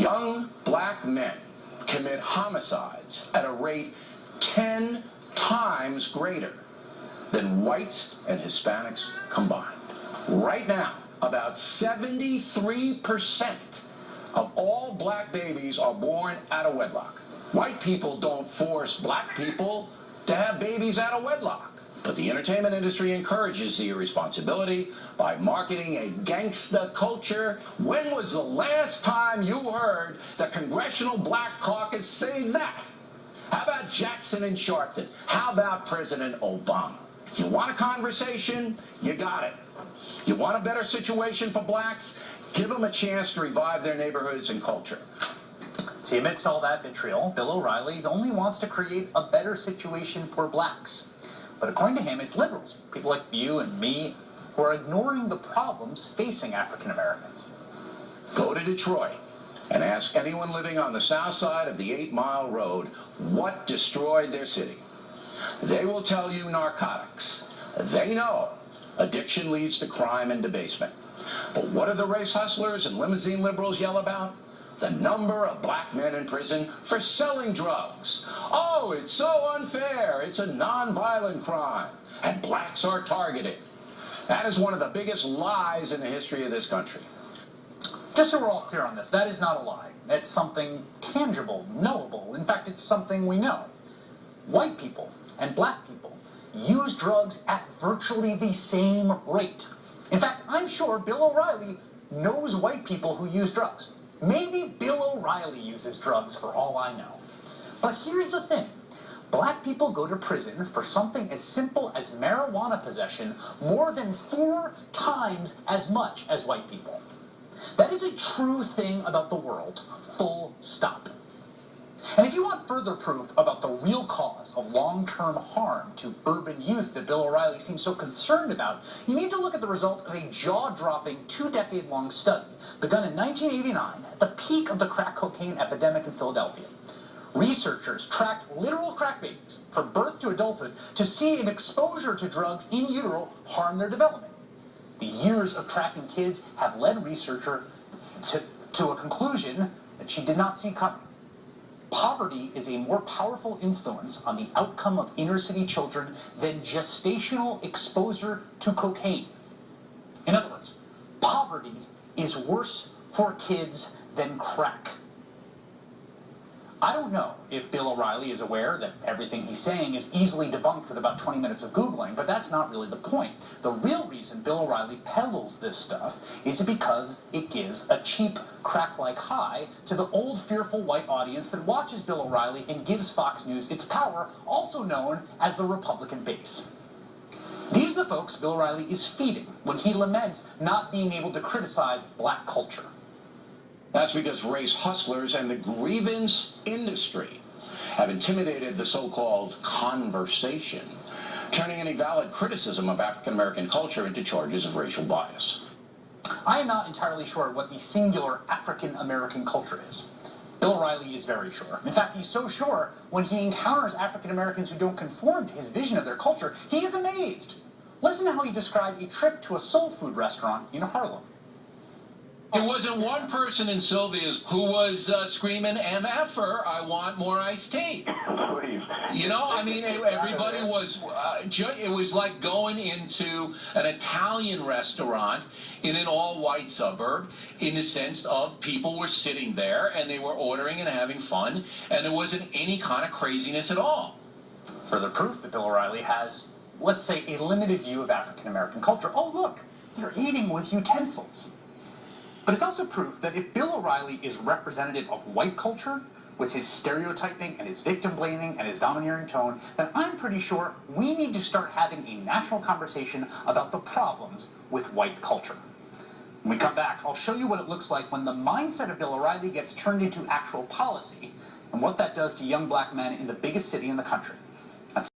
Young black men commit homicides at a rate 10 times greater than whites and Hispanics combined. Right now, about 73% of all black babies are born out of wedlock. White people don't force black people to have babies out of wedlock. But the entertainment industry encourages the irresponsibility by marketing a gangsta culture. When was the last time you heard the Congressional Black Caucus say that? How about Jackson and Sharpton? How about President Obama? You want a conversation? You got it. You want a better situation for blacks? Give them a chance to revive their neighborhoods and culture. See, amidst all that vitriol, Bill O'Reilly only wants to create a better situation for blacks. But according to him, it's liberals, people like you and me, who are ignoring the problems facing African Americans. Go to Detroit and ask anyone living on the south side of the 8 Mile Road what destroyed their city. They will tell you narcotics. They know addiction leads to crime and debasement. But what do the race hustlers and limousine liberals yell about? The number of black men in prison for selling drugs. Oh, it's so unfair. It's a nonviolent crime. And blacks are targeted. That is one of the biggest lies in the history of this country. Just so we're all clear on this, that is not a lie. It's something tangible, knowable. In fact, it's something we know. White people and black people use drugs at virtually the same rate. In fact, I'm sure Bill O'Reilly knows white people who use drugs. Maybe Bill O'Reilly uses drugs for all I know. But here's the thing. Black people go to prison for something as simple as marijuana possession more than 4 times as much as white people. That is a true thing about the world, full stop. And if you want further proof about the real cause of long-term harm to urban youth that Bill O'Reilly seems so concerned about, you need to look at the result of a jaw-dropping 2-decade-long study begun in 1989 at the peak of the crack cocaine epidemic in Philadelphia. Researchers tracked literal crack babies from birth to adulthood to see if exposure to drugs in utero harmed their development. The years of tracking kids have led researcher to a conclusion that she did not see coming. Poverty is a more powerful influence on the outcome of inner-city children than gestational exposure to cocaine. In other words, poverty is worse for kids than crack. I don't know if Bill O'Reilly is aware that everything he's saying is easily debunked with about 20 minutes of Googling, but that's not really the point. The real reason Bill O'Reilly peddles this stuff is because it gives a cheap, crack-like high to the old, fearful white audience that watches Bill O'Reilly and gives Fox News its power, also known as the Republican base. These are the folks Bill O'Reilly is feeding when he laments not being able to criticize black culture. That's because race hustlers and the grievance industry have intimidated the so-called conversation, turning any valid criticism of African-American culture into charges of racial bias. I am not entirely sure what the singular African-American culture is. Bill O'Reilly is very sure. In fact, he's so sure when he encounters African-Americans who don't conform to his vision of their culture, he is amazed. Listen to how he described a trip to a soul food restaurant in Harlem. There wasn't one person in Sylvia's who was screaming, MFer, I want more iced tea. Please. You know, I mean, everybody was, it was like going into an Italian restaurant in an all-white suburb in the sense of people were sitting there and they were ordering and having fun, and there wasn't any kind of craziness at all. Further proof that Bill O'Reilly has, let's say, a limited view of African-American culture. Oh, look, they're eating with utensils. But it's also proof that if Bill O'Reilly is representative of white culture, with his stereotyping and his victim blaming and his domineering tone, then I'm pretty sure we need to start having a national conversation about the problems with white culture. When we come back, I'll show you what it looks like when the mindset of Bill O'Reilly gets turned into actual policy, and what that does to young black men in the biggest city in the country.